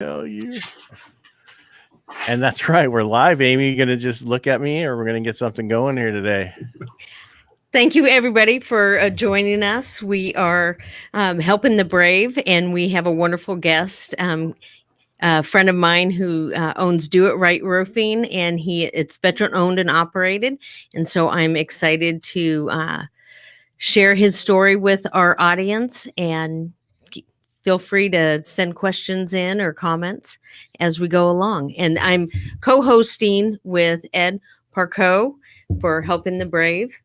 tell you. And that's right. We're live. Amy, you going to just look at me or we're going to get something going here today? Thank you, everybody, for joining us. We are helping the brave, and we have a wonderful guest, a friend of mine who owns Do It Right Roofing, and it's veteran owned and operated. And so I'm excited to share his story with our audience, and feel free to send questions in or comments as we go along. And I'm co-hosting with Ed Parco for Helping the Brave.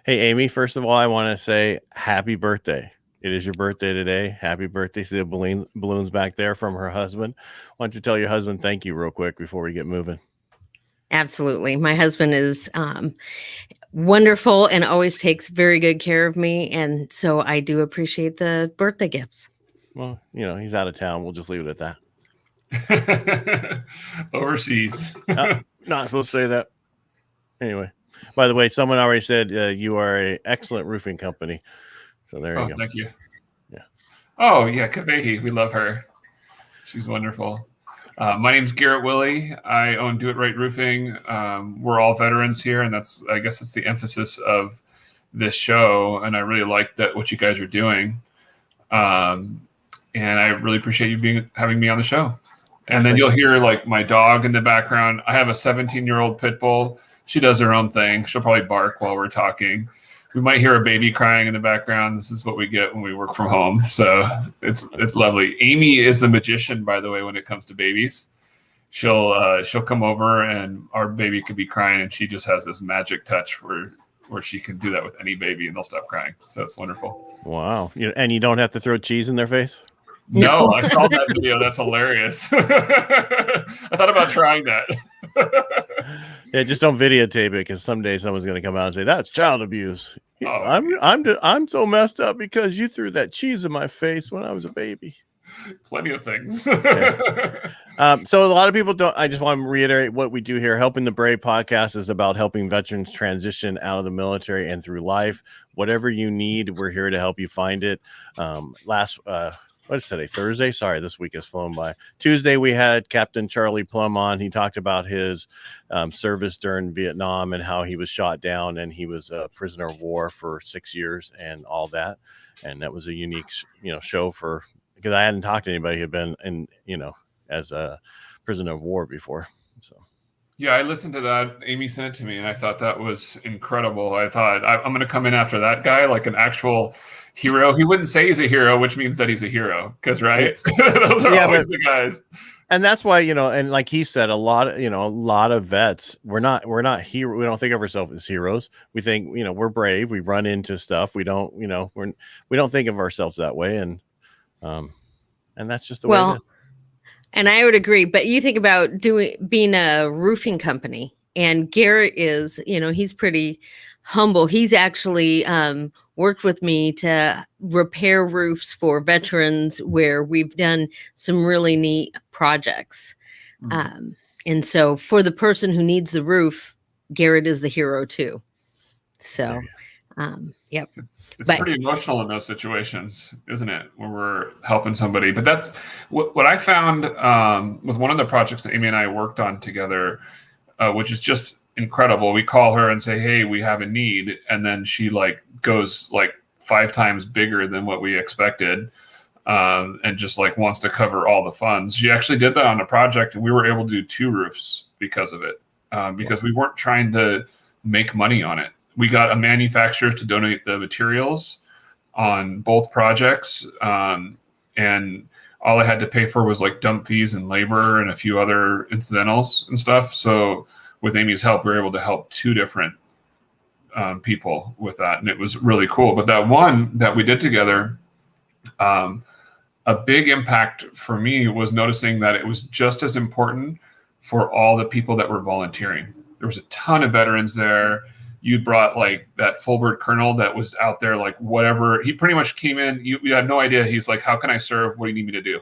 Hey, Amy, first of all, I want to say happy birthday. It is your birthday today. Happy birthday. See the balloons back there from her husband. Why don't you tell your husband thank you real quick before we get moving? Absolutely. My husband is wonderful and always takes very good care of me. And so I do appreciate the birthday gifts. Well, he's out of town. We'll just leave it at that. Overseas. Not supposed to say that. Anyway. By the way, someone already said you are an excellent roofing company. So there you go. Thank you. Yeah. Oh, yeah. Kavehi. We love her. She's wonderful. My name's Garrett Willey. I own Do It Right Roofing. We're all veterans here, and I guess it's the emphasis of this show. And I really like what you guys are doing. And I really appreciate you having me on the show. And then you'll hear like my dog in the background. I have a 17-year-old pit bull. She does her own thing. She'll probably bark while we're talking. We might hear a baby crying in the background. This is what we get when we work from home. So it's lovely. Amy is the magician, by the way, when it comes to babies. She'll come over and our baby could be crying and she just has this magic touch where she can do that with any baby and they'll stop crying. So it's wonderful. Wow. And you don't have to throw cheese in their face? No, I saw that video. That's hilarious. I thought about trying that. Yeah, just don't videotape it because someday someone's going to come out and say that's child abuse. Oh, I'm so messed up because you threw that cheese in my face when I was a baby. Plenty of things. Yeah. So a lot of people don't. I just want to reiterate what we do here. Helping the Brave podcast is about helping veterans transition out of the military and through life. Whatever you need, we're here to help you find it. What is today? Thursday? Sorry, this week has flown by. Tuesday, we had Captain Charlie Plum on. He talked about his service during Vietnam and how he was shot down and he was a prisoner of war for 6 years and all that. And that was a unique, show because I hadn't talked to anybody who had been in, as a prisoner of war before. So. Yeah, I listened to that. Amy sent it to me, and I thought that was incredible. I thought I'm going to come in after that guy, like an actual hero. He wouldn't say he's a hero, which means that he's a hero, because right, those are always the guys. And that's why and like he said, a lot of vets, we're not hero. We don't think of ourselves as heroes. We think we're brave. We run into stuff. We don't we don't think of ourselves that way, and that's just the way it is. And I would agree, but you think about being a roofing company, and Garrett is, he's pretty humble. He's actually worked with me to repair roofs for veterans where we've done some really neat projects. Mm-hmm. And so for the person who needs the roof, Garrett is the hero too. So, yep. It's pretty emotional in those situations, isn't it? When we're helping somebody. But that's what I found with one of the projects that Amy and I worked on together, which is just incredible. We call her and say, hey, we have a need. And then she goes 5 times bigger than what we expected. And just wants to cover all the funds. She actually did that on a project and we were able to do 2 roofs because of it. Because we weren't trying to make money on it. We got a manufacturer to donate the materials on both projects. And all I had to pay for was dump fees and labor and a few other incidentals and stuff. So with Amy's help, we were able to help 2 different people with that. And it was really cool. But that one that we did together, a big impact for me was noticing that it was just as important for all the people that were volunteering. There was a ton of veterans there. You brought that Fulbert colonel that was out there, whatever. He pretty much came in. You had no idea. He's like, how can I serve? What do you need me to do?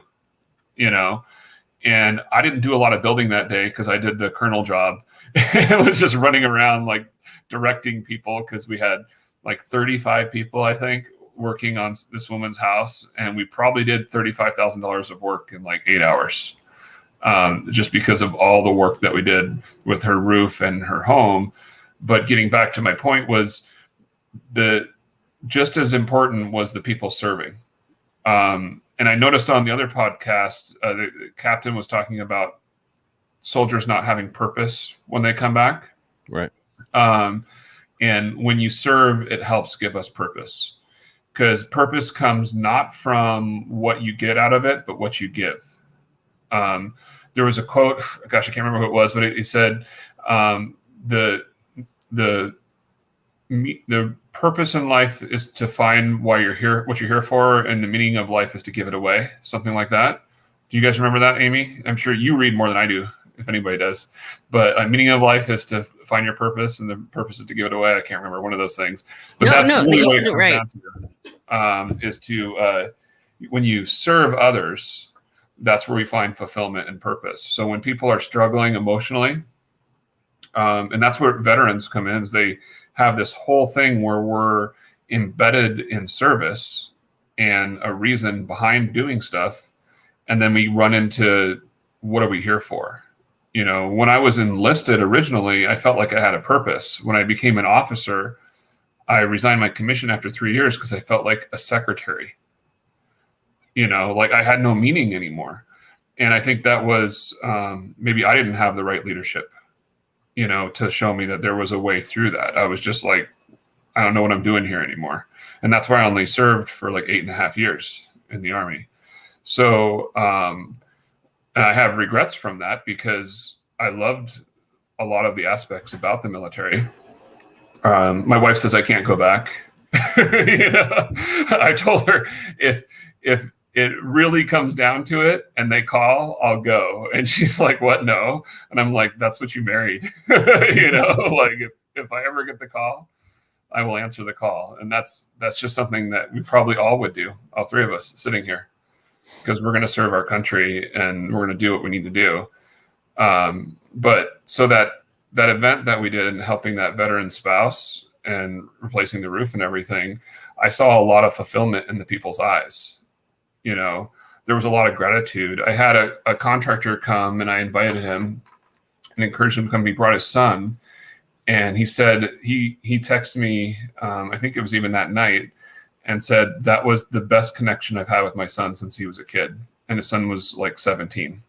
And I didn't do a lot of building that day because I did the colonel job. I was just running around directing people because we had 35 people, I think, working on this woman's house, and we probably did $35,000 of work in like 8 hours, just because of all the work that we did with her roof and her home. But getting back to my point was just as important was the people serving. And I noticed on the other podcast, the captain was talking about soldiers not having purpose when they come back. Right. And when you serve, it helps give us purpose, because purpose comes not from what you get out of it, but what you give. There was a quote, gosh, I can't remember who it was, but it said, the purpose in life is to find why you're here, what you're here for, and the meaning of life is to give it away. Something like that. Do you guys remember that, Amy? I'm sure you read more than I do, if anybody does. But meaning of life is to find your purpose, and the purpose is to give it away. I can't remember one of those things. But that's really what it comes down to, is to when you serve others, that's where we find fulfillment and purpose. So when people are struggling emotionally, and that's where veterans come in, is they have this whole thing where we're embedded in service and a reason behind doing stuff. And then we run into, what are we here for? You know, when I was enlisted originally, I felt like I had a purpose. When I became an officer, I resigned my commission after 3 years because I felt like a secretary. You know, like I had no meaning anymore. And I think that was, maybe I didn't have the right leadership, you know, to show me that there was a way through that. I was just like, I don't know what I'm doing here anymore. And that's why I only served for like 8.5 years in the Army. So, and I have regrets from that, because I loved a lot of the aspects about the military. My wife says I can't go back. You know, I told her if it really comes down to it and they call, I'll go. And she's like, what? No. And I'm like, that's what you married. You know, like if I ever get the call, I will answer the call. And that's just something that we probably all would do, all three of us sitting here, because we're going to serve our country and we're going to do what we need to do. But so that event that we did in helping that veteran spouse and replacing the roof and everything, I saw a lot of fulfillment in the people's eyes. You know, there was a lot of gratitude. I had a contractor come, and I invited him and encouraged him to come. He brought his son, and he said, he texted me, I think it was even that night, and said, that was the best connection I've had with my son since he was a kid. And his son was like 17.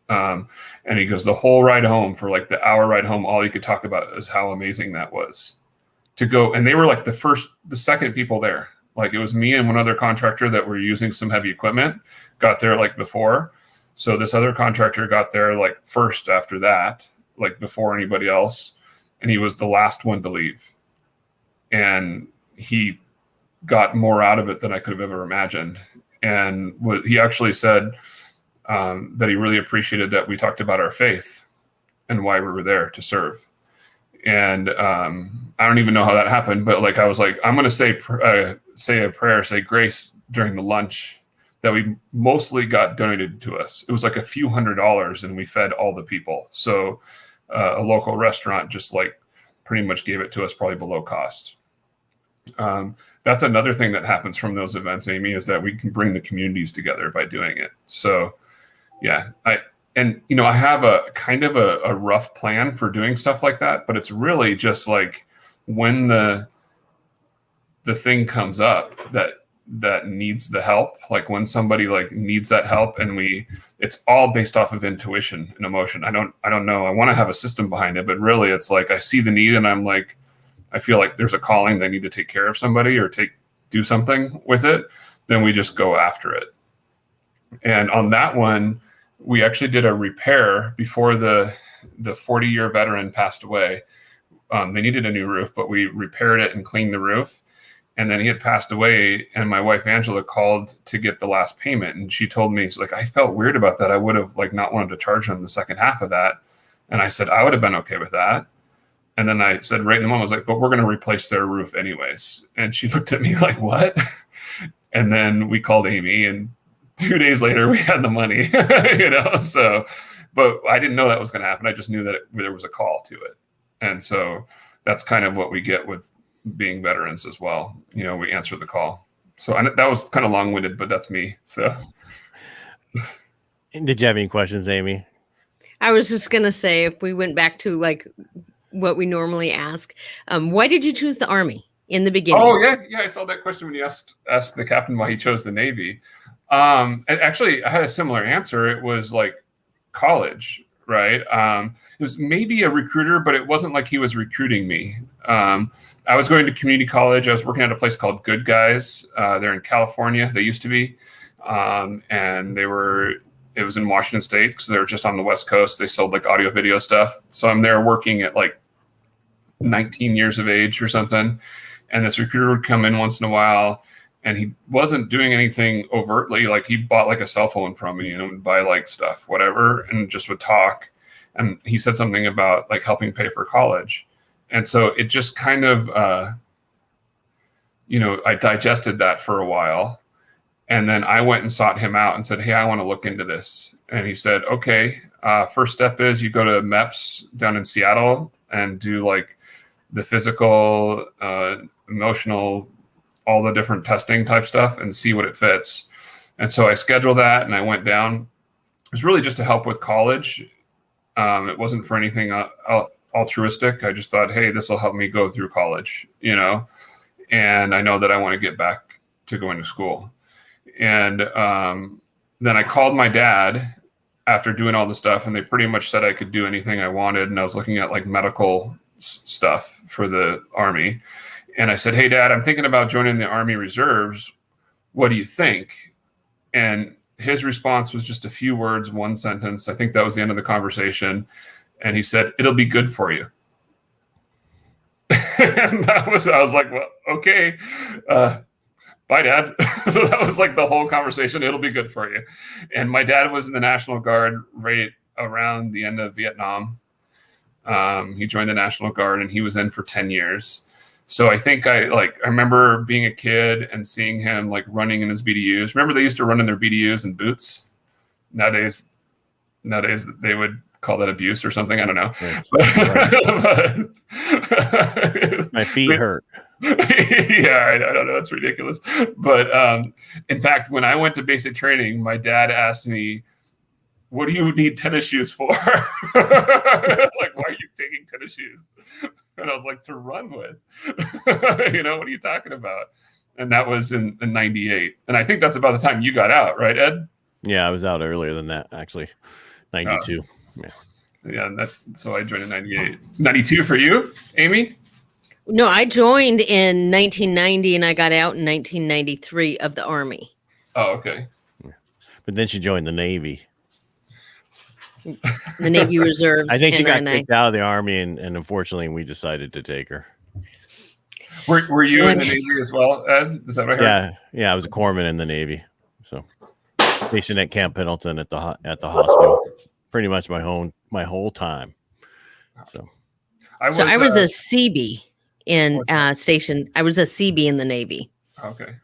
And he goes, the whole ride home, for like the hour ride home, all he could talk about is how amazing that was to go. And they were like the second people there. Like it was me and one other contractor that were using some heavy equipment, got there like before. So this other contractor got there like first after that, like before anybody else. And he was the last one to leave. And he got more out of it than I could have ever imagined. And what he actually said, that he really appreciated that we talked about our faith and why we were there to serve. And I don't even know how that happened, but like I was like, I'm going to say a prayer, say grace during the lunch that we mostly got donated to us. It was like a few $100s, and we fed all the people. So a local restaurant just like pretty much gave it to us probably below cost. That's another thing that happens from those events, Amy, is that we can bring the communities together by doing it. So yeah, I have a kind of a rough plan for doing stuff like that, but it's really just like when the thing comes up that needs the help, like when somebody like needs that help, and it's all based off of intuition and emotion. I don't know. I want to have a system behind it, but really it's like I see the need and I'm like, I feel like there's a calling. They need to take care of somebody or do something with it. Then we just go after it. And on that one, we actually did a repair before the 40-year veteran passed away. They needed a new roof, but we repaired it and cleaned the roof. And then he had passed away, and my wife Angela called to get the last payment, and she told me, she's like, I felt weird about that. I would have like not wanted to charge him the second half of that. And I said, I would have been okay with that. And then I said right in the moment, I was like, but we're going to replace their roof anyways. And she looked at me like, what? And then we called Amy, and 2 days later we had the money, so, but I didn't know that was going to happen. I just knew that there was a call to it. And so that's kind of what we get with being veterans as well. You know, we answer the call. So that was kind of long-winded, but that's me. So, did you have any questions, Amy? I was just going to say, if we went back to like what we normally ask, why did you choose the Army in the beginning? Oh yeah, I saw that question when you asked the captain why he chose the Navy. And actually, I had a similar answer. It was like college, right? It was maybe a recruiter, but it wasn't like he was recruiting me. I was going to community college. I was working at a place called Good Guys. They're in California. They used to be, and it was in Washington State because they were just on the West Coast. They sold like audio video stuff. So I'm there working at like 19 years of age or something. And this recruiter would come in once in a while, and he wasn't doing anything overtly. Like he bought like a cell phone from me, and buy like stuff, whatever, and just would talk. And he said something about like helping pay for college. And so it just kind of, I digested that for a while. And then I went and sought him out and said, hey, I want to look into this. And he said, okay, first step is you go to MEPS down in Seattle and do like the physical, emotional, all the different testing type stuff and see what it fits. And so I scheduled that and I went down. It was really just to help with college. It wasn't for anything altruistic. I just thought, hey, this will help me go through college, and I know that I want to get back to going to school. And then I called my dad after doing all the stuff, and they pretty much said I could do anything I wanted. And I was looking at like medical stuff for the Army. And I said, hey, Dad, I'm thinking about joining the Army Reserves. What do you think? And his response was just a few words, one sentence. I think that was the end of the conversation. And he said, it'll be good for you. And I was like, well, okay. Bye, Dad. So that was like the whole conversation. It'll be good for you. And my dad was in the National Guard right around the end of Vietnam. He joined the National Guard and he was in for 10 years. So I think I remember being a kid and seeing him like running in his BDUs. Remember they used to run in their BDUs in boots? Nowadays they would call that abuse or something. I don't know. But my feet hurt. Yeah, I don't know. It's ridiculous. But in fact, when I went to basic training, my dad asked me, what do you need tennis shoes for? Like, why are you taking tennis shoes? And I was like, to run with. What are you talking about? And that was in 98. And I think that's about the time you got out, right, Ed? Yeah, I was out earlier than that, actually. 92. Yeah, so I joined in 98. 92 for you, Amy? No, I joined in 1990 and I got out in 1993 of the Army. Oh, okay. But then she joined the Navy. The Navy Reserves. I think she got kicked out of the Army, and unfortunately, we decided to take her. Were you in the Navy as well, Ed? Is that what I heard? Yeah, I was a corpsman in the Navy, so stationed at Camp Pendleton at the hospital, pretty much my whole time. So I was a CB in station. I was a CB in the Navy. Okay.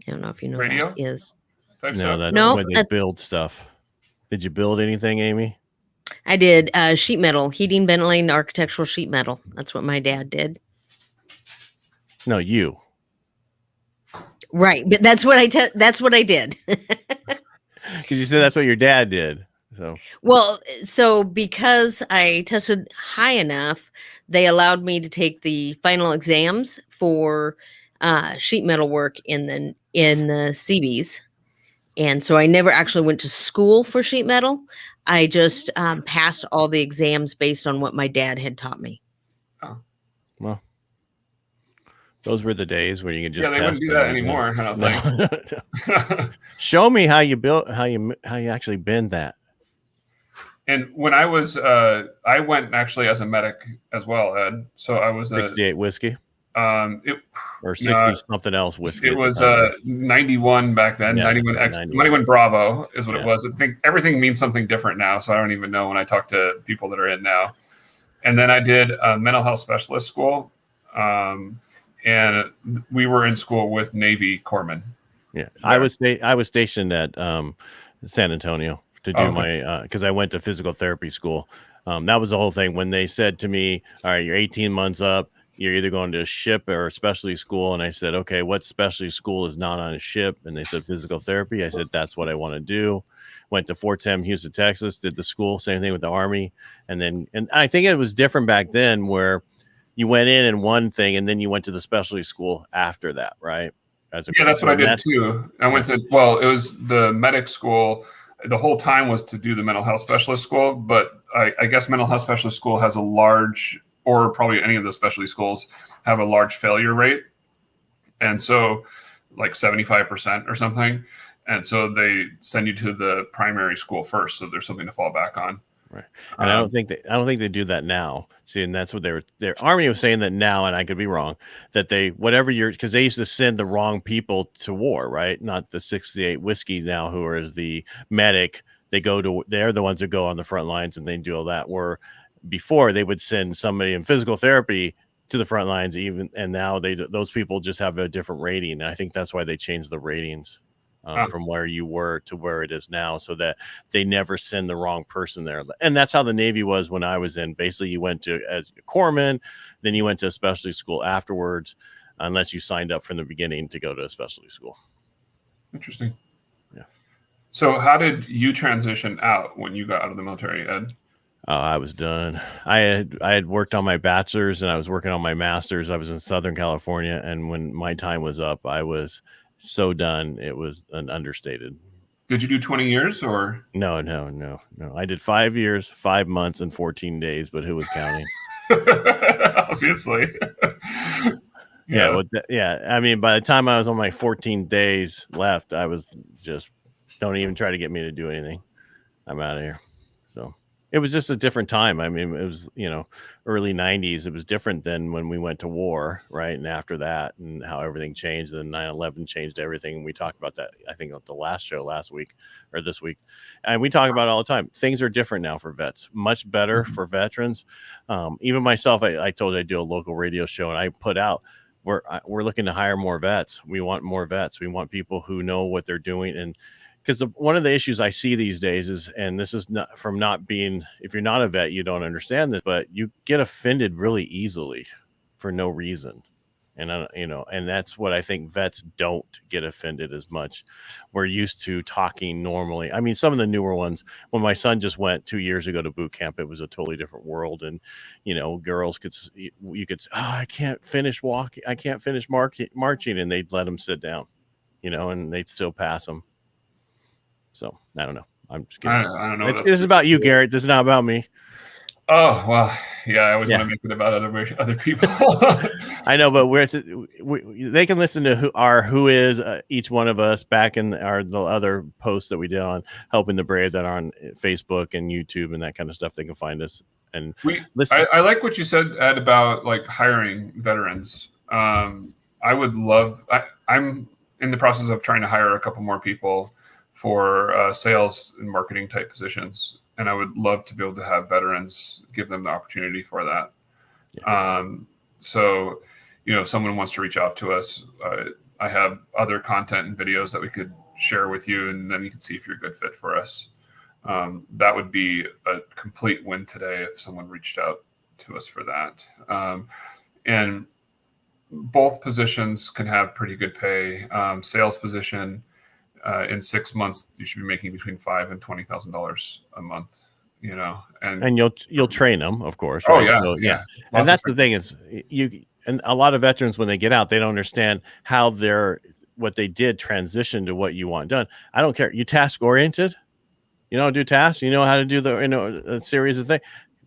I don't know if you know Radio? what that is. No, when they build stuff. Did you build anything, Amy? I did sheet metal, heating, ventilating, architectural sheet metal. That's what my dad did. No, you. Right, but that's what I did. Because you said that's what your dad did. So because I tested high enough, they allowed me to take the final exams for sheet metal work in the CBs. And so I never actually went to school for sheet metal. I just passed all the exams based on what my dad had taught me. Oh. Well, those were the days where you could just they wouldn't do that anymore. I don't think. Show me how you built, how you actually bend that. And when I was, I went actually as a medic as well, Ed. So I was 68 whiskey. Or 60 something else whiskey. It was 91 back then. 91 Bravo is what it was. I think everything means something different now, so I don't even know when I talk to people that are in now. And then I did a mental health specialist school, and we were in school with Navy corpsmen. Yeah, I was stationed at San Antonio to do my because I went to physical therapy school. That was the whole thing when they said to me, "All right, you're 18 months up. you're either going to a ship or a specialty school. And I said, okay, what specialty school is not on a ship? And they said physical therapy. I said, that's what I want to do. Went to Fort Sam, Houston, Texas, did the school, same thing with the Army. And I think it was different back then where you went in one thing and then you went to the specialty school after that, right? That's what I did too. I went to, it was the medic school. The whole time was to do the mental health specialist school, but I guess mental health specialist school has a large, or probably any of the specialty schools have a large failure rate. And so like 75% or something. And so they send you to the primary school first. So there's something to fall back on. Right. And I don't think they do that now. See, and that's what their Army was saying that now, and I could be wrong, that because they used to send the wrong people to war, right? Not the 68 whiskey now, who is the medic. They're the ones that go on the front lines and they do all that. Where before they would send somebody in physical therapy to the front lines, and now those people just have a different rating. And I think that's why they changed the ratings. From where you were to where it is now, so that they never send the wrong person there. And that's how the Navy was when I was in. Basically, you went to as a corpsman, then you went to a specialty school afterwards, unless you signed up from the beginning to go to a specialty school. Interesting. Yeah. So how did you transition out when you got out of the military, Ed? I was done. I had worked on my bachelor's and I was working on my master's. I was in Southern California, and when my time was up, I was so done. It was an understated. Did you do 20 years or? No. I did 5 years, 5 months, and 14 days, but who was counting? Obviously. Yeah. I mean, by the time I was on my 14 days left, I was just, don't even try to get me to do anything. I'm out of here. So it was just a different time. I mean, it was, early 90s. It was different than when we went to war, right? And after that, and how everything changed. Then 9/11 changed everything. And we talked about that, I think, at the last show last week or this week. And we talk about it all the time. Things are different now for vets, much better for veterans. Even myself, I told you I do a local radio show, and I put out, we're looking to hire more vets. We want more vets. We want people who know what they're doing. And because one of the issues I see these days is, and this is not from not being, if you're not a vet, you don't understand this, but you get offended really easily for no reason. And, and that's what I think vets don't get offended as much. We're used to talking normally. I mean, some of the newer ones, when my son just went 2 years ago to boot camp, it was a totally different world. And, girls you could say, oh, I can't finish walking. I can't finish marching. And they'd let them sit down, and they'd still pass them. So I don't know. I'm just kidding. I don't know. This is about you, Garrett. This is not about me. Oh, well, yeah. I always want to make it about other people. I know, but they can listen to who is each one of us back in the other posts that we did on Helping the Brave that are on Facebook and YouTube and that kind of stuff. They can find us and listen. I like what you said, Ed, about like hiring veterans. I would love. I'm in the process of trying to hire a couple more people for sales and marketing type positions. And I would love to be able to have veterans, give them the opportunity for that. Yeah. So, if someone wants to reach out to us, I have other content and videos that we could share with you, and then you can see if you're a good fit for us. That would be a complete win today if someone reached out to us for that. And both positions can have pretty good pay. Sales position, in 6 months, you should be making between $5,000 and $20,000 a month. And you'll train them, of course. Oh right? yeah, so, yeah. And that's the thing is, and a lot of veterans when they get out, they don't understand how what they did transition to what you want done. I don't care. You task oriented, do tasks. You know how to do a series of things.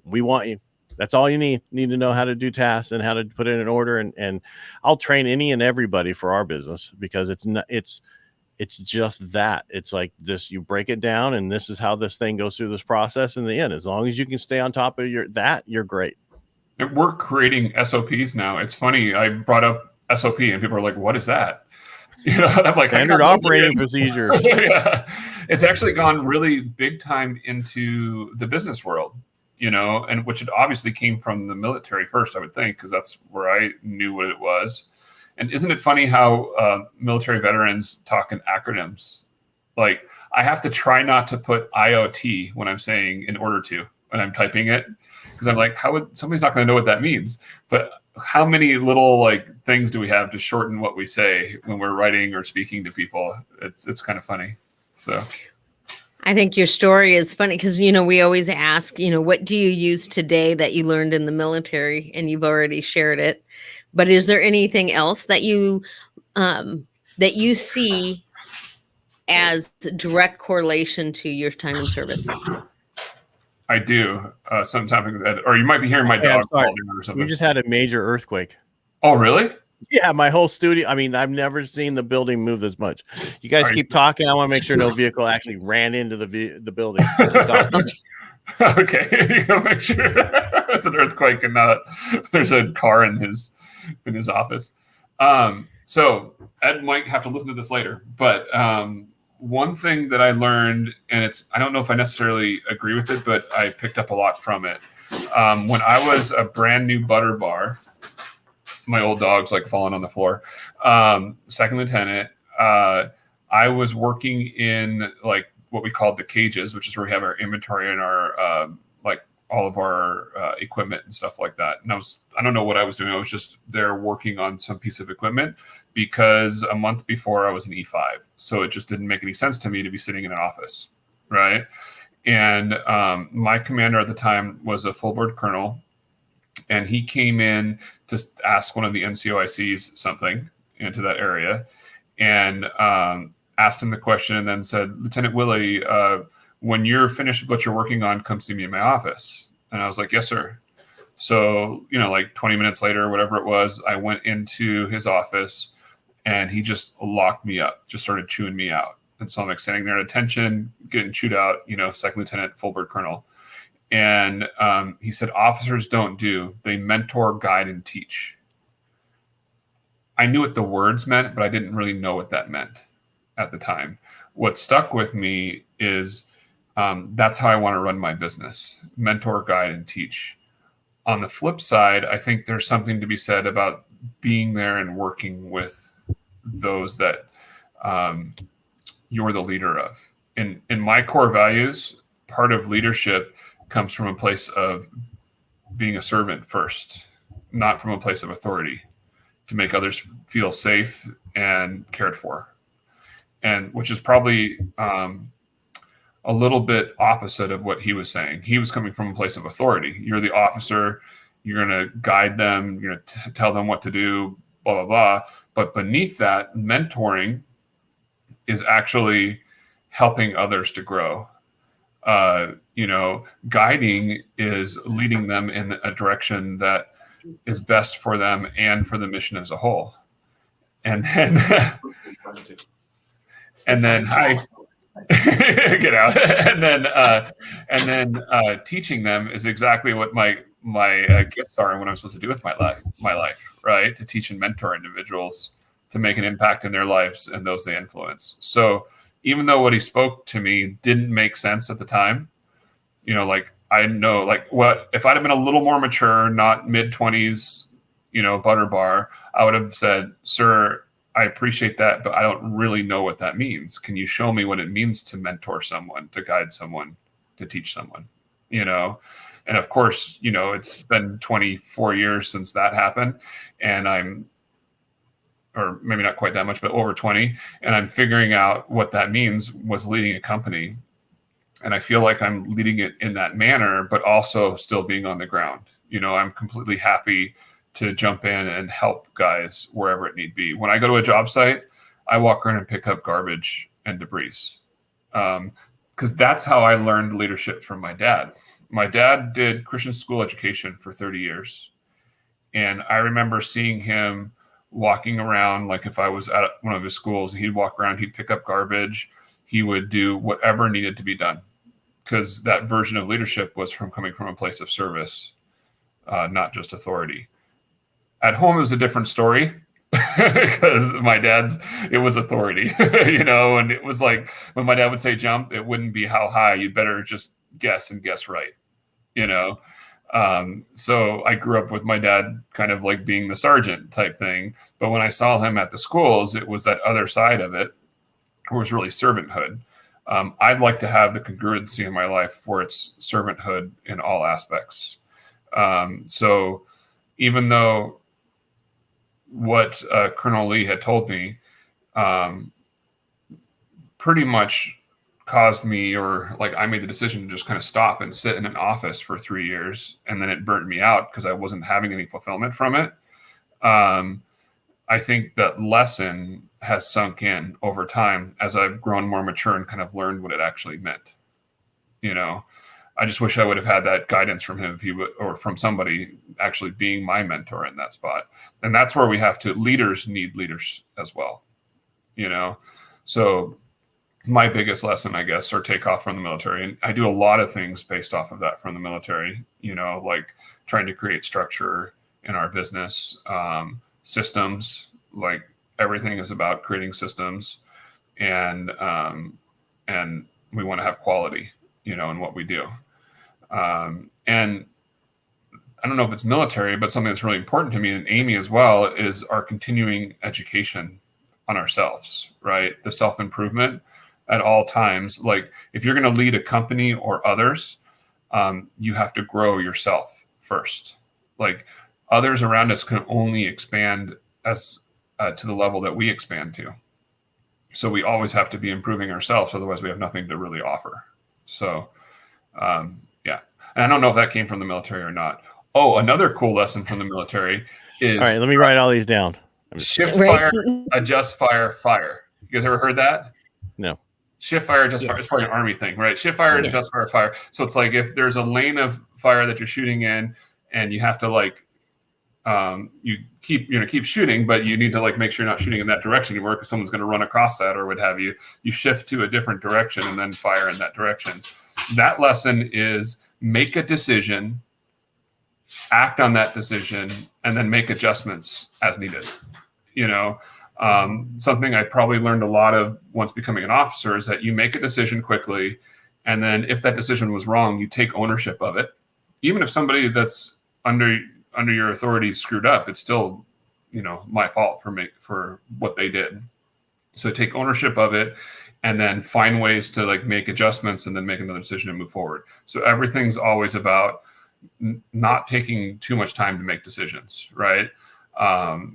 We want you. That's all you need to know how to do tasks and how to put it in order. And I'll train any and everybody for our business because it's just that. It's like this, you break it down and this is how this thing goes through this process in the end. As long as you can stay on top of you're great. We're creating SOPs now. It's funny. I brought up SOP and people are like, what is that? I'm like, standard operating procedures. Yeah. It's actually gone really big time into the business world, and which it obviously came from the military first, I would think, because that's where I knew what it was. And isn't it funny how military veterans talk in acronyms? Like I have to try not to put IoT when I'm saying in order to, when I'm typing it, because I'm like, somebody's not going to know what that means. But how many little like things do we have to shorten what we say when we're writing or speaking to people? It's kind of funny. So I think your story is funny because, we always ask, what do you use today that you learned in the military? And you've already shared it. But is there anything else that you see as direct correlation to your time in service? I do. Sometimes, or you might be hearing my dog calling or something. We just had a major earthquake. Oh, really? Yeah, my whole studio. I mean, I've never seen the building move this much. You guys keep talking. I want to make sure no vehicle actually ran into the building. Okay, you gotta make sure it's an earthquake and not there's a car in his office. So Ed might have to listen to this later, but one thing that I learned, and I don't know if I necessarily agree with it, but I picked up a lot from it. When I was a brand new butter bar, my old dog's like falling on the floor. Second lieutenant, I was working in like what we called the cages, which is where we have our inventory and our like all of our equipment and stuff like that. And I don't know what I was doing. I was just there working on some piece of equipment because a month before I was an E5. So it just didn't make any sense to me to be sitting in an office, right? And my commander at the time was a full board colonel, and he came in to ask one of the NCOICs something into that area, and asked him the question, and then said, "Lieutenant Willey, when you're finished with what you're working on, come see me in my office." And I was like, "Yes, sir." So, like 20 minutes later, or whatever it was, I went into his office and he just locked me up, just started chewing me out. And so I'm like standing there at attention, getting chewed out, second lieutenant, full bird colonel. And he said, "Officers don't do, they mentor, guide, and teach." I knew what the words meant, but I didn't really know what that meant at the time. What stuck with me is that's how I want to run my business: mentor, guide, and teach. On the flip side, I think there's something to be said about being there and working with those that you're the leader of. In my core values, part of leadership comes from a place of being a servant first, not from a place of authority, to make others feel safe and cared for. And which is probably a little bit opposite of what he was saying. He was coming from a place of authority. You're the officer, you're going to guide them, you're going to tell them what to do, blah, blah, blah. But beneath that, mentoring is actually helping others to grow. Guiding is leading them in a direction that is best for them and for the mission as a whole. And then get out. and then teaching them is exactly what my gifts are and what I'm supposed to do with my life, right? To teach and mentor individuals to make an impact in their lives and those they influence. So even though what he spoke to me didn't make sense at the time, I know, what if I'd have been a little more mature, not mid-20s, butter bar, I would have said, "Sir, I appreciate that, but I don't really know what that means. Can you show me what it means to mentor someone, to guide someone, to teach someone?" And of course, it's been 24 years since that happened, and or maybe not quite that much, but over 20, and I'm figuring out what that means with leading a company. And I feel like I'm leading it in that manner, but also still being on the ground. I'm completely happy to jump in and help guys wherever it need be. When I go to a job site, I walk around and pick up garbage and debris. Because that's how I learned leadership from my dad. My dad did Christian school education for 30 years. And I remember seeing him walking around, like if I was at one of his schools, he'd walk around, he'd pick up garbage, he would do whatever needed to be done. Because that version of leadership was coming from a place of service, not just authority. At home, it was a different story because it was authority, and it was like when my dad would say jump, it wouldn't be how high, you better just guess and guess right, So I grew up with my dad kind of like being the sergeant type thing. But when I saw him at the schools, it was that other side of it, was really servanthood. I'd like to have the congruency in my life where it's servanthood in all aspects. So, even though what Colonel Lee had told me pretty much caused me, or like I made the decision to just kind of stop and sit in an office for 3 years, and then it burnt me out because I wasn't having any fulfillment from it. I think that lesson has sunk in over time as I've grown more mature and kind of learned what it actually meant. You know, I just wish I would have had that guidance from him, if he would, or from somebody actually being my mentor in that spot. And that's where we have to, leaders need leaders as well, you know? So my biggest lesson, I guess, or take off from the military, and I do a lot of things based off of that from the military, you know, like trying to create structure in our business, systems, like everything is about creating systems, and we want to have quality, you know, in what we do. And I don't know if it's military, but something that's really important to me and Amy as well is our continuing education on ourselves, right? The self-improvement at all times. Like if you're going to lead a company or others, you have to grow yourself first. Like others around us can only expand as to the level that we expand to. So we always have to be improving ourselves. Otherwise we have nothing to really offer. So, yeah. And I don't know if that came from the military or not. Oh, another cool lesson from the military is, all right, let me write all these down. Shift fire, adjust fire, fire. You guys ever heard that? No. Shift fire, adjust fire. It's probably an Army thing, right? Shift fire, adjust fire, fire. So it's like if there's a lane of fire that you're shooting in, and you have to like, you keep shooting, but you need to like make sure you're not shooting in that direction anymore because someone's going to run across that or what have you. You shift to a different direction and then fire in that direction. That lesson is make a decision, act on that decision, and then make adjustments as needed. You know, something I probably learned a lot of once becoming an officer is that you make a decision quickly, and then if that decision was wrong, you take ownership of it. Even if somebody that's under your authority screwed up, it's still, you know, my fault for what they did. So take ownership of it, and then find ways to like make adjustments and then make another decision and move forward. So everything's always about not taking too much time to make decisions, right?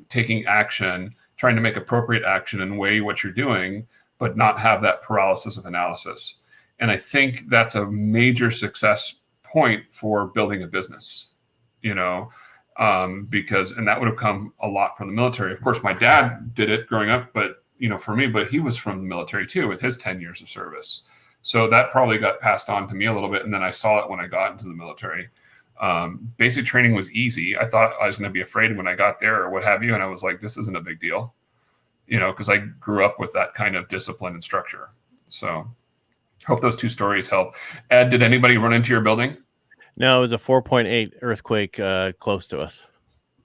Taking action, trying to make appropriate action and weigh what you're doing, but not have that paralysis of analysis. And I think that's a major success point for building a business, you know, because, and that would have come a lot from the military. Of course, my dad did it growing up, but you know, for me, but he was from the military too, with his 10 years of service. So that probably got passed on to me a little bit. And then I saw it when I got into the military. Basic training was easy. I thought I was going to be afraid when I got there or what have you. And I was like, this isn't a big deal, you know, because I grew up with that kind of discipline and structure. So hope those two stories help. Ed, did anybody run into your building? No, it was a 4.8 earthquake close to us.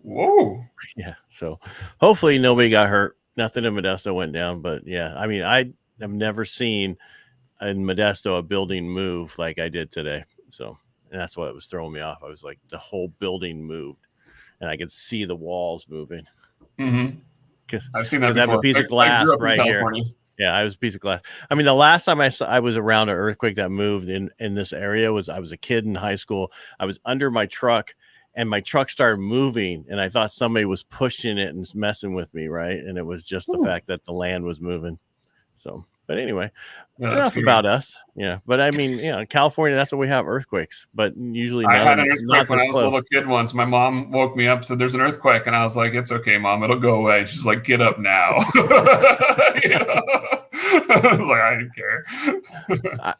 Whoa. Yeah. So hopefully nobody got hurt. Nothing in Modesto went down, but yeah, I mean, I have never seen in Modesto a building move like I did today. So, and that's what was throwing me off. I was like, the whole building moved, and I could see the walls moving. Mm-hmm. I've seen that before. I have a piece of glass right here. Yeah, I was a piece of glass. I mean, the last time I was around an earthquake that moved in this area I was a kid in high school. I was under my truck, and my truck started moving, and I thought somebody was pushing it and messing with me, right? And it was just the fact that the land was moving. So, but anyway, enough about us. Yeah, but I mean, in California, that's what we have, earthquakes. But usually, I had an earthquake when I was a little kid once. My mom woke me up, said, "There's an earthquake," and I was like, "It's okay, Mom, it'll go away." She's like, "Get up now." I was like, I didn't care.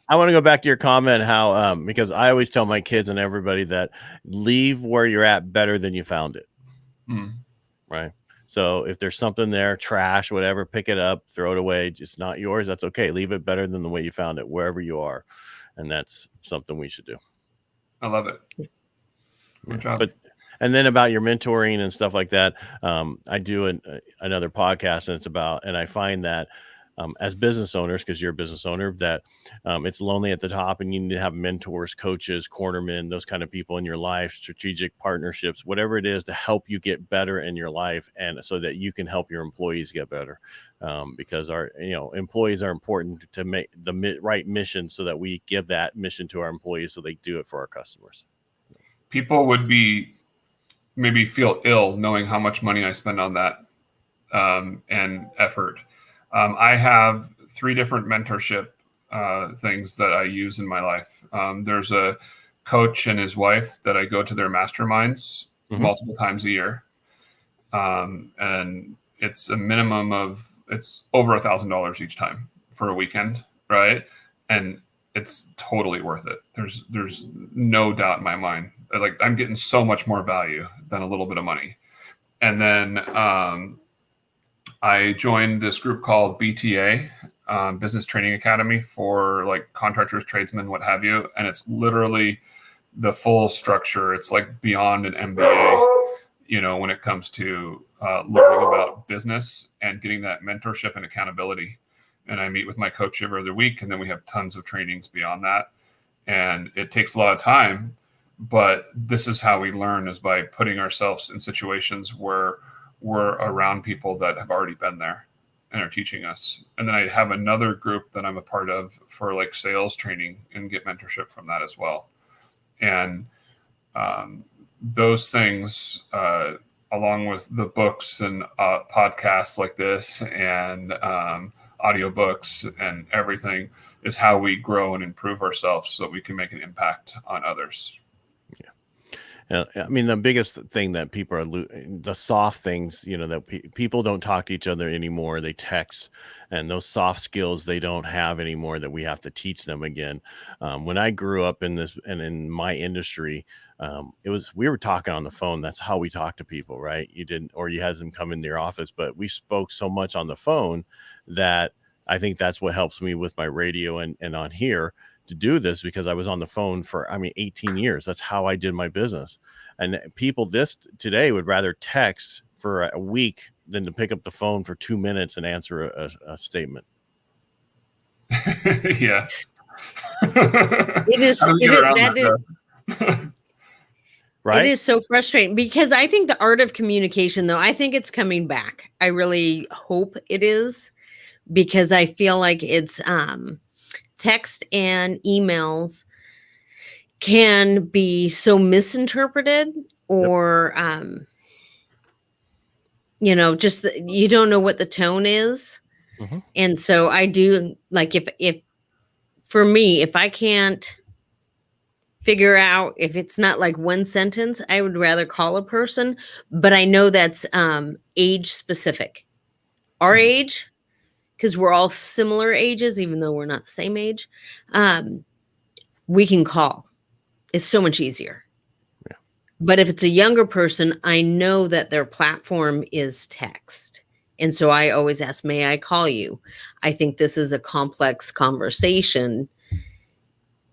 I want to go back to your comment, how because I always tell my kids and everybody that leave where you're at better than you found it. Right. So if there's something there, trash, whatever, pick it up, throw it away. It's not yours. That's okay. Leave it better than the way you found it, wherever you are. And that's something we should do. I love it. Good job. And then about your mentoring and stuff like that, I do another podcast, and it's about, and I find that as business owners, because you're a business owner, that it's lonely at the top, and you need to have mentors, coaches, cornermen, those kind of people in your life, strategic partnerships, whatever it is to help you get better in your life, and so that you can help your employees get better. Because our employees are important to make the right mission, so that we give that mission to our employees so they do it for our customers. People would be maybe feel ill knowing how much money I spend on that and effort. I have 3 different mentorship things that I use in my life. There's a coach and his wife that I go to their masterminds multiple times a year. And it's a minimum of, it's over $1,000 each time for a weekend. Right. And it's totally worth it. There's no doubt in my mind. Like, I'm getting so much more value than a little bit of money. And then I joined this group called BTA, Business Training Academy, for like contractors, tradesmen, what have you. And it's literally the full structure. It's like beyond an MBA, you know, when it comes to learning about business and getting that mentorship and accountability. And I meet with my coach every other week, and then we have tons of trainings beyond that. And it takes a lot of time, but this is how we learn, is by putting ourselves in situations where we're around people that have already been there and are teaching us. And then I have another group that I'm a part of for like sales training and get mentorship from that as well. And those things, along with the books and podcasts like this and audiobooks and everything, is how we grow and improve ourselves so that we can make an impact on others. I mean, the biggest thing that people are the soft things, you know, that people don't talk to each other anymore. They text, and those soft skills they don't have anymore that we have to teach them again. When I grew up in this and in my industry, we were talking on the phone. That's how we talk to people, right? You didn't, or you had them come into your office, but we spoke so much on the phone that I think that's what helps me with my radio and on here to do this, because I was on the phone for, 18 years. That's how I did my business. And people today would rather text for a week than to pick up the phone for 2 minutes and answer a statement. Yeah. It is. Right? It is so frustrating, because I think the art of communication, though, I think it's coming back. I really hope it is, because I feel like it's text and emails can be so misinterpreted, or you know, just you don't know what the tone is. And so I do, like, if for me, if I can't figure out, if it's not like one sentence, I would rather call a person. But I know that's age specific. Our age, because we're all similar ages, even though we're not the same age, we can call. It's so much easier. Yeah. But if it's a younger person, I know that their platform is text. And so I always ask, may I call you? I think this is a complex conversation,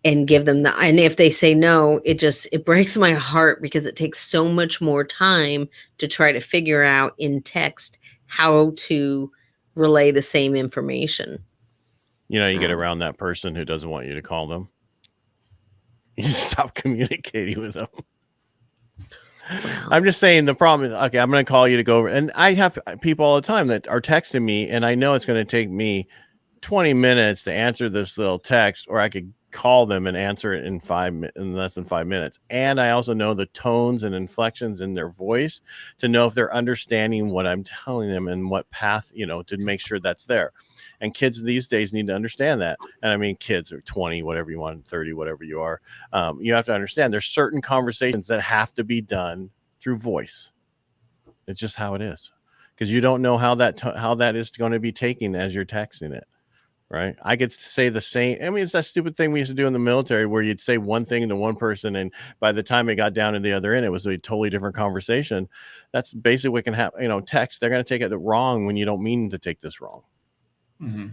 and give them and if they say no, it breaks my heart, because it takes so much more time to try to figure out in text how to relay the same information. You know, you get around that person who doesn't want you to call them. You stop communicating with them. Wow. I'm just saying, the problem is, okay, I'm going to call you to go over. And I have people all the time that are texting me, and I know it's going to take me 20 minutes to answer this little text, or I could call them and answer it in less than 5 minutes. And I also know the tones and inflections in their voice to know if they're understanding what I'm telling them and what path, you know, to make sure that's there. And kids these days need to understand that. And I mean, kids are 20, whatever you want, 30, whatever you are. You have to understand there's certain conversations that have to be done through voice. It's just how it is, because you don't know how that is going to be taken as you're texting it. Right. I could say the same. I mean, it's that stupid thing we used to do in the military where you'd say one thing to one person, and by the time it got down to the other end, it was a totally different conversation. That's basically what can happen. You know, text, they're going to take it wrong when you don't mean to take this wrong.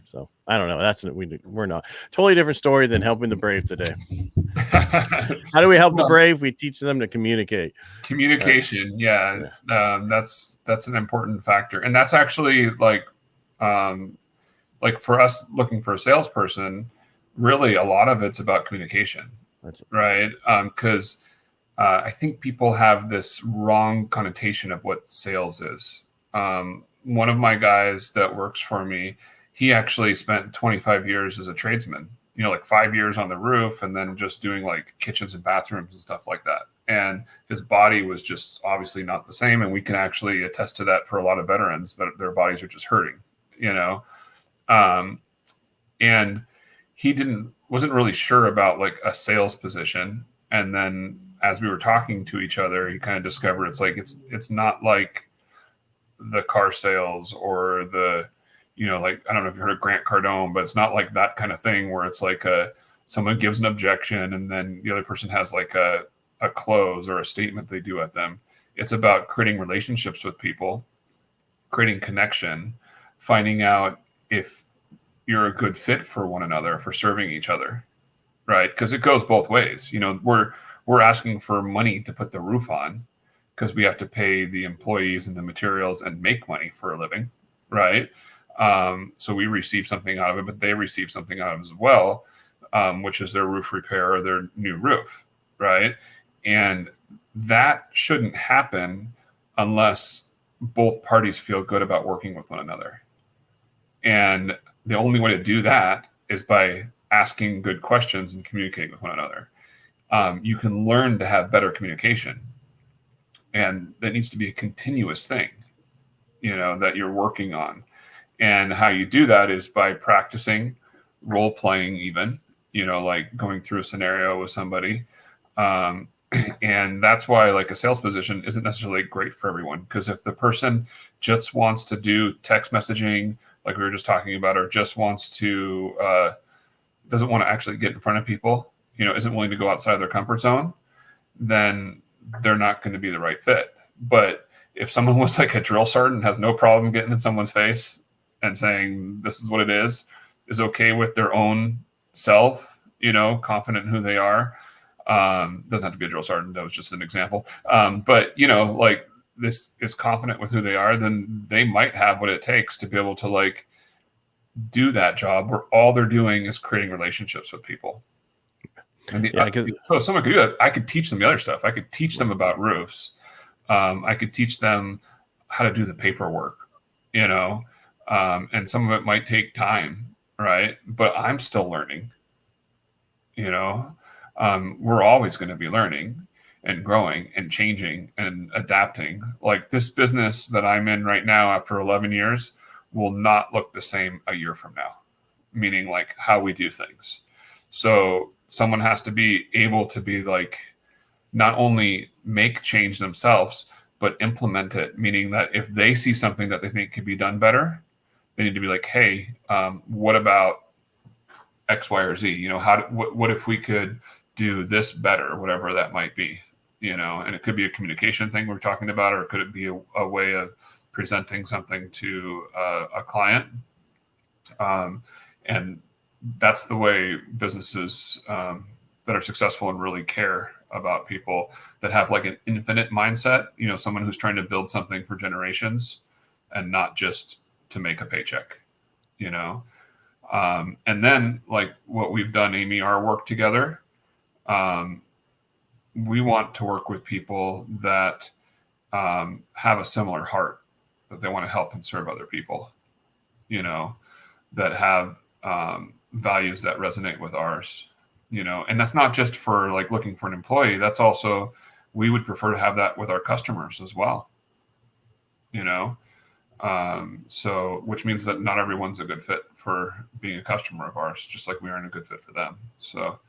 So I don't know. We're not totally different story than helping the brave today. How do we help the brave? We teach them to communicate. Communication. Yeah. That's an important factor. And that's actually like for us looking for a salesperson, really a lot of it's about communication, right? Because I think people have this wrong connotation of what sales is. One of my guys that works for me, he actually spent 25 years as a tradesman, you know, like 5 years on the roof, and then just doing like kitchens and bathrooms and stuff like that. and his body was just obviously not the same. And we can actually attest to that for a lot of veterans, that their bodies are just hurting, and he wasn't really sure about like a sales position. And then as we were talking to each other, he kind of discovered it's not like the car sales or the, like, I don't know if you heard of Grant Cardone, but it's not like that kind of thing where it's like someone gives an objection and then the other person has like a close or a statement they do at them. It's about creating relationships with people, creating connection, finding out if you're a good fit for one another, for serving each other, right? Because it goes both ways. We're asking for money to put the roof on because we have to pay the employees and the materials and make money for a living, right? So we receive something out of it, but they receive something out of it as well, which is their roof repair or their new roof, right? And that shouldn't happen unless both parties feel good about working with one another. And the only way to do that is by asking good questions and communicating with one another. You can learn to have better communication, and that needs to be a continuous thing, that you're working on. And how you do that is by practicing, role playing, even, like going through a scenario with somebody. And that's why like a sales position isn't necessarily great for everyone, because if the person just wants to do text messaging, like we were just talking about, or just wants to, doesn't want to actually get in front of people, isn't willing to go outside their comfort zone, then they're not going to be the right fit. But if someone was like a drill sergeant, has no problem getting in someone's face and saying, this is what it is okay with their own self, confident in who they are. Doesn't have to be a drill sergeant. That was just an example. But, like this is confident with who they are, then they might have what it takes to be able to like do that job where all they're doing is creating relationships with people. And so someone could do that. I could teach them the other stuff. I could teach them about roofs. I could teach them how to do the paperwork, and some of it might take time, right? But I'm still learning, we're always going to be learning and growing and changing and adapting. Like this business that I'm in right now after 11 years will not look the same a year from now, meaning like how we do things. So someone has to be able to be like, not only make change themselves, but implement it, meaning that if they see something that they think could be done better, they need to be like, hey, what about X, Y, or Z? What if we could do this better, whatever that might be, and it could be a communication thing we're talking about, or could it be a way of presenting something to a client? And that's the way businesses that are successful and really care about people, that have like an infinite mindset, someone who's trying to build something for generations and not just to make a paycheck, and then like what we've done, Amy, our work together, we want to work with people that have a similar heart, that they want to help and serve other people, that have values that resonate with ours, and that's not just for like looking for an employee. That's also, we would prefer to have that with our customers as well, so which means that not everyone's a good fit for being a customer of ours, just like we aren't a good fit for them. So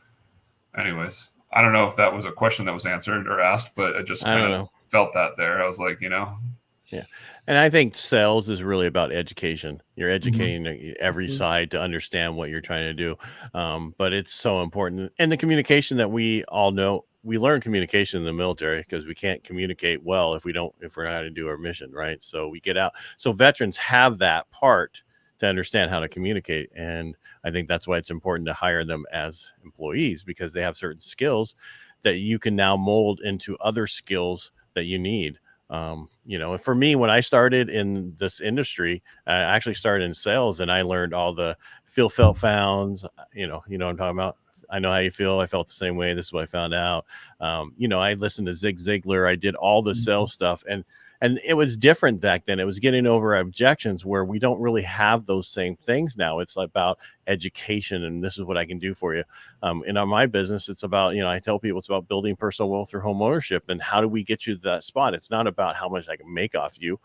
anyways, I don't know if that was a question that was answered or asked, but I just kind of felt that there. I was like, Yeah. And I think sales is really about education. You're educating every side to understand what you're trying to do. But it's so important. And the communication that we all know, we learn communication in the military because we can't communicate well if we're not going to do our mission, right? So we get out. So veterans have that part to understand how to communicate. And I think that's why it's important to hire them as employees, because they have certain skills that you can now mold into other skills that you need. For me, when I started in this industry, I actually started in sales, and I learned all the feel, felt, founds, what I'm talking about. I know how you feel. I felt the same way. This is what I found out. I listened to Zig Ziglar. I did all the sales stuff. And and it was different back then. It was getting over objections where we don't really have those same things now. It's about education, and this is what I can do for you. And on my business, it's about, I tell people it's about building personal wealth through home ownership. And how do we get you to that spot? It's not about how much I can make off you.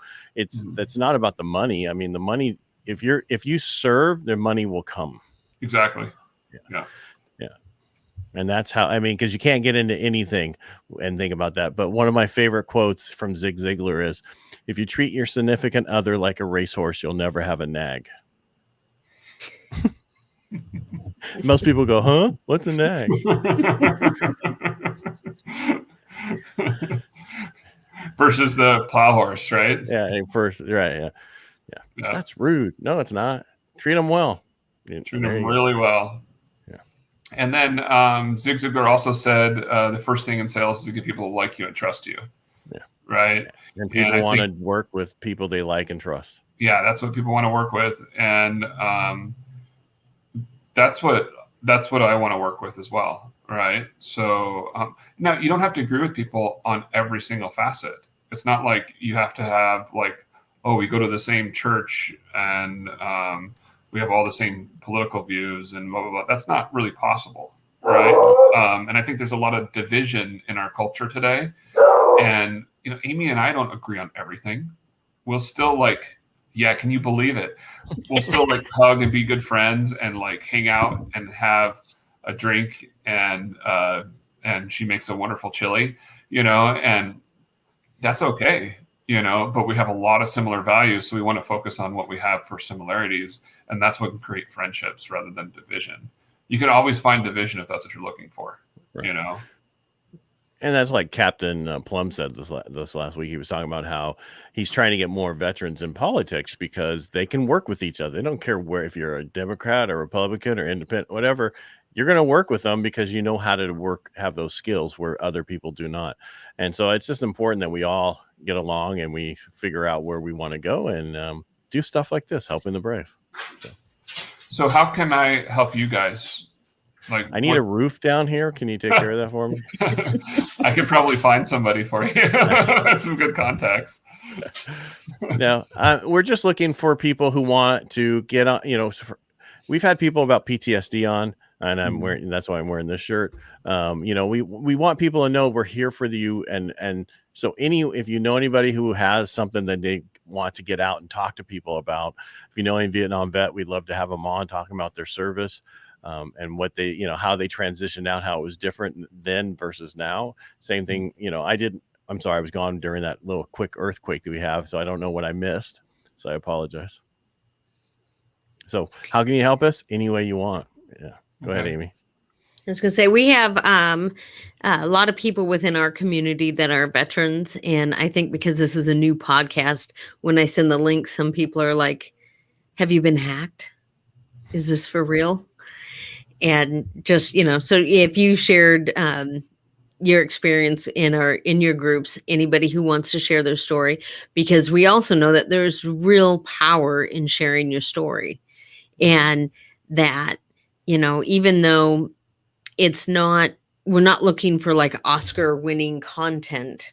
That's not about the money. I mean, the money, if you serve, the money will come. Exactly. Yeah. And that's how, because you can't get into anything and think about that. But one of my favorite quotes from Zig Ziglar is, if you treat your significant other like a racehorse, you'll never have a nag. Most people go, huh? What's a nag? Versus the plow horse, right? Yeah, first, right. Yeah. That's rude. No, it's not. Treat them well. Treat them really well. And then Zig Ziglar also said the first thing in sales is to get people to like you and trust you. Yeah. Right. And people want to work with people they like and trust. Yeah, that's what people want to work with. And that's what I want to work with as well. Right. So now you don't have to agree with people on every single facet. It's not like you have to have we go to the same church and we have all the same political views and blah, blah, blah. That's not really possible, right? And I think there's a lot of division in our culture today. And, Amy and I don't agree on everything. We'll still can you believe it? We'll still hug and be good friends and hang out and have a drink and she makes a wonderful chili, and that's okay. But we have a lot of similar values. So we want to focus on what we have for similarities. And that's what can create friendships rather than division. You can always find division if that's what you're looking for, right. And that's like Captain Plum said this last week. He was talking about how he's trying to get more veterans in politics because they can work with each other. They don't care if you're a Democrat or Republican or independent, whatever. You're going to work with them because you know how to have those skills where other people do not. And so it's just important that we all get along and we figure out where we want to go and do stuff like this, helping the brave. So how can I help you guys? I need a roof down here. Can you take care of that for me? I could probably find somebody for you. Some good contacts. No, we're just looking for people who want to get on, we've had people about PTSD on. And I'm wearing, that's why I'm wearing this shirt. We want people to know we're here for you. And so if you know anybody who has something that they want to get out and talk to people about, if you know any Vietnam vet, we'd love to have them on talking about their service and what they, how they transitioned out, how it was different then versus now. Same thing. I'm sorry, I was gone during that little quick earthquake that we have. So I don't know what I missed. So I apologize. So how can you help us? Any way you want. Yeah. Go ahead, Amy. I was going to say, we have a lot of people within our community that are veterans. And I think because this is a new podcast, when I send the link, some people are like, have you been hacked? Is this for real? And just, so if you shared your experience in your groups, anybody who wants to share their story, because we also know that there's real power in sharing your story. And that, even though we're not looking for Oscar winning content,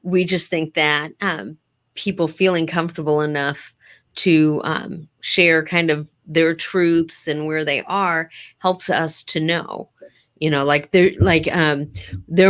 we just think that people feeling comfortable enough to share kind of their truths and where they are helps us to know, there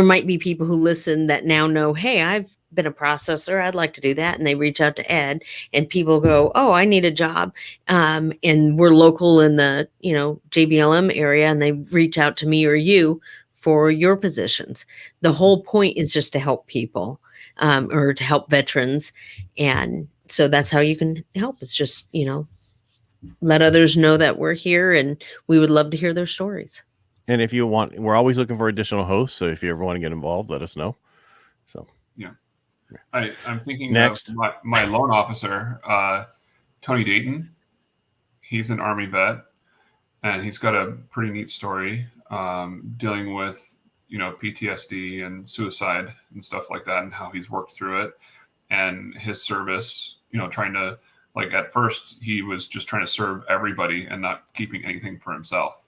might be people who listen that now know, hey, I've been a processor, I'd like to do that. And they reach out to Ed, and people go, oh, I need a job. And we're local in the, JBLM area, and they reach out to me or you for your positions. The whole point is just to help people or to help veterans. And so that's how you can help. It's just, let others know that we're here, and we would love to hear their stories. And if you want, we're always looking for additional hosts. So if you ever want to get involved, let us know. So, yeah. I'm thinking next, of my loan officer, Tony Dayton. He's an Army vet, and he's got a pretty neat story dealing with, PTSD and suicide and stuff like that, and how he's worked through it, and his service, trying to, at first he was just trying to serve everybody and not keeping anything for himself,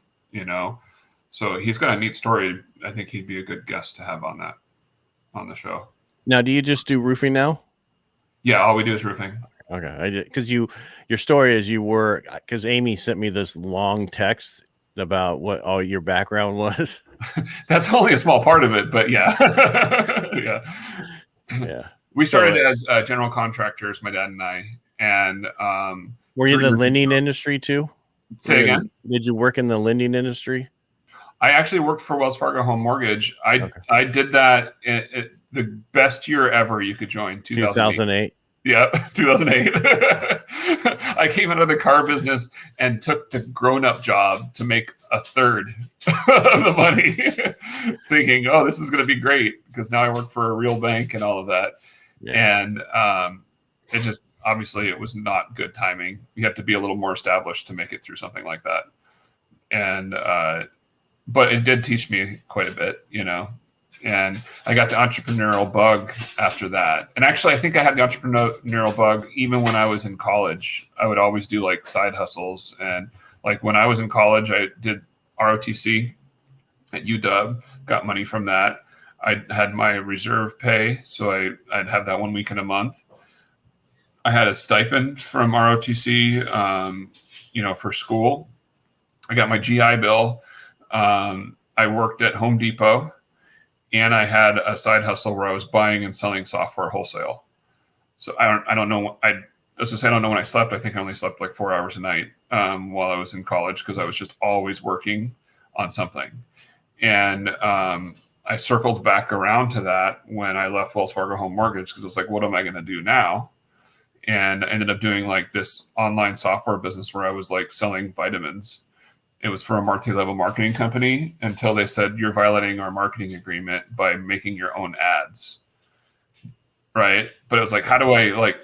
So he's got a neat story. I think he'd be a good guest to have on the show. Now, do you just do roofing now? Yeah, all we do is roofing. Okay, I did because your story is because Amy sent me this long text about what all your background was. That's only a small part of it, but yeah. Yeah. Yeah. We So, started as general contractors, my dad and I, and were you in the lending industry too? Say again? Did you work in the lending industry? I actually worked for Wells Fargo Home Mortgage. I did that the best year ever you could join, 2008. Yeah, 2008. I came out of the car business and took the grown-up job to make a third of the money, thinking, oh, this is going to be great because now I work for a real bank and all of that. Yeah. And it just, obviously, it was not good timing. You have to be a little more established to make it through something like that. And but it did teach me quite a bit, and I got the entrepreneurial bug after that. And actually, I think I had the entrepreneurial bug even when I was in college. I would always do like side hustles. And like when I was in college, I did ROTC at UW, got money from that. I had my reserve pay, so I'd have that 1 week in a month. I had a stipend from ROTC, for school. I got my GI Bill. I worked at Home Depot, and I had a side hustle where I was buying and selling software wholesale. So I don't know. I don't know when I slept. I think I only slept like 4 hours a night while I was in college because I was just always working on something. And I circled back around to that when I left Wells Fargo Home Mortgage because I was like, what am I going to do now? And I ended up doing like this online software business where I was like selling vitamins. It was for a multi-level marketing company until they said, you're violating our marketing agreement by making your own ads. Right. But it was like, how do I like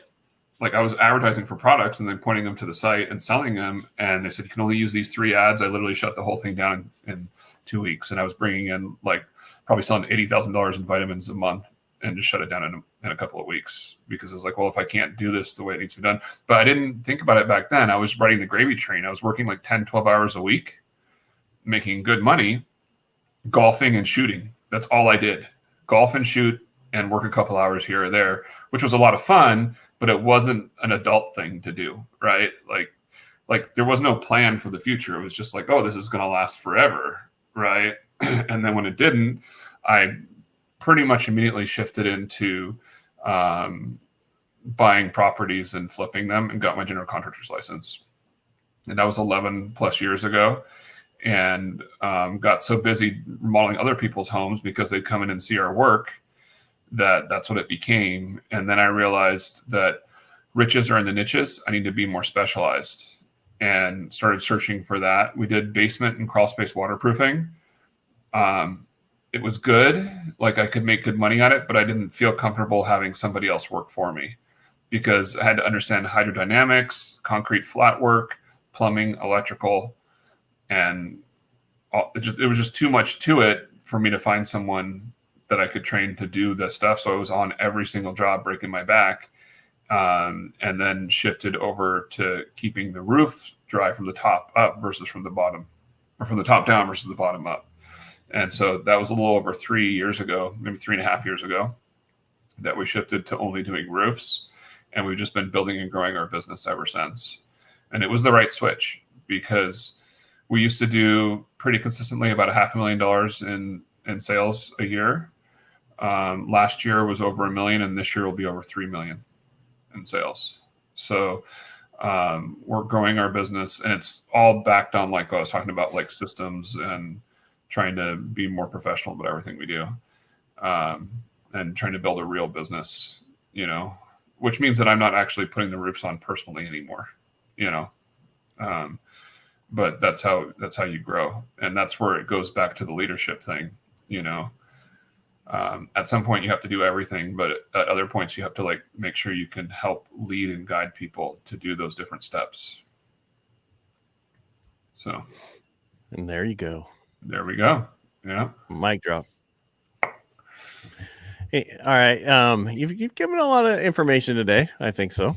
I was advertising for products and then pointing them to the site and selling them. And they said, you can only use these 3 ads. I literally shut the whole thing down in 2 weeks. And I was bringing in like probably selling $80,000 in vitamins a month and just shut it down in a couple of weeks because I was like, well, if I can't do this the way it needs to be done. But I didn't think about it back then. I was riding the gravy train. I was working like 10, 12 hours a week, making good money, golfing and shooting. That's all I did. Golf and shoot and work a couple hours here or there, which was a lot of fun, but it wasn't an adult thing to do, right? Like there was no plan for the future. It was just like, oh, this is going to last forever, right? And then when it didn't, I pretty much immediately shifted into buying properties and flipping them and got my general contractor's license. And that was 11 plus years ago. And got so busy remodeling other people's homes because they'd come in and see our work that's what it became. And then I realized that riches are in the niches. I need to be more specialized and started searching for that. We did basement and crawl space waterproofing. It was good. Like I could make good money on it, but I didn't feel comfortable having somebody else work for me because I had to understand hydrodynamics, concrete flat work, plumbing, electrical, and it was just too much to it for me to find someone that I could train to do this stuff. So I was on every single job breaking my back, and then shifted over to keeping the roof dry from the top up versus from the bottom, or from the top down versus the bottom up. And so that was a little over 3 years ago, maybe 3.5 years ago, that we shifted to only doing roofs. And we've just been building and growing our business ever since. And it was the right switch because we used to do pretty consistently about $500,000 in sales a year. Last year was over $1 million, and this year will be over $3 million in sales. So we're growing our business, and it's all backed on, like I was talking about, like systems and trying to be more professional about everything we do, and trying to build a real business, which means that I'm not actually putting the roofs on personally anymore, but that's how you grow. And that's where it goes back to the leadership thing, at some point you have to do everything, but at other points you have to like make sure you can help lead and guide people to do those different steps. So, and there you go. There we go. Yeah. Mic drop. Hey, all right. You've given a lot of information today. I think so.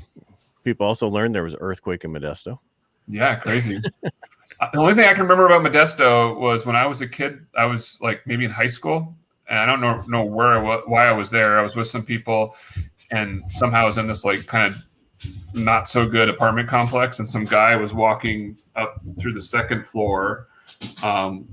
People also learned there was an earthquake in Modesto. Yeah, crazy. The only thing I can remember about Modesto was when I was a kid, I was like maybe in high school, and I don't know why I was there. I was with some people, and somehow was in this like kind of not so good apartment complex, and some guy was walking up through the second floor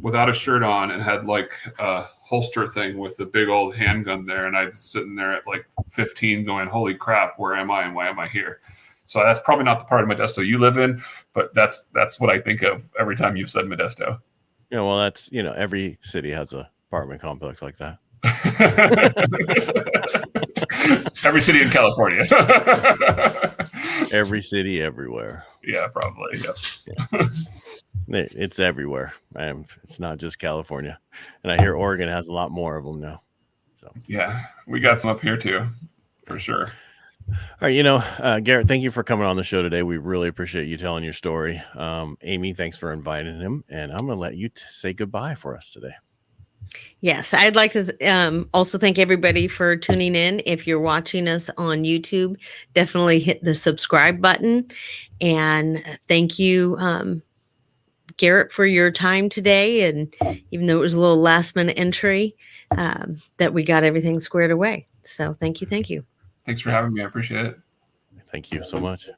without a shirt on and had like a holster thing with a big old handgun there, and I was sitting there at like 15 going, holy crap, where am I and why am I here? So that's probably not the part of Modesto you live in, but that's what I think of every time you've said Modesto. Yeah, well, that's, every city has a apartment complex like that. Every city in California. Every city, everywhere. Yeah, probably. Yes. Yeah. It's everywhere. It's not just California. And I hear Oregon has a lot more of them now. So yeah, we got some up here too, for sure. All right, Garrett, thank you for coming on the show today. We really appreciate you telling your story. Amy, thanks for inviting him. And I'm going to let you say goodbye for us today. Yes, I'd like to also thank everybody for tuning in. If you're watching us on YouTube, definitely hit the subscribe button. And thank you, Garrett, for your time today. And even though it was a little last minute entry, that we got everything squared away. So thank you. Thanks for having me. I appreciate it. Thank you so much.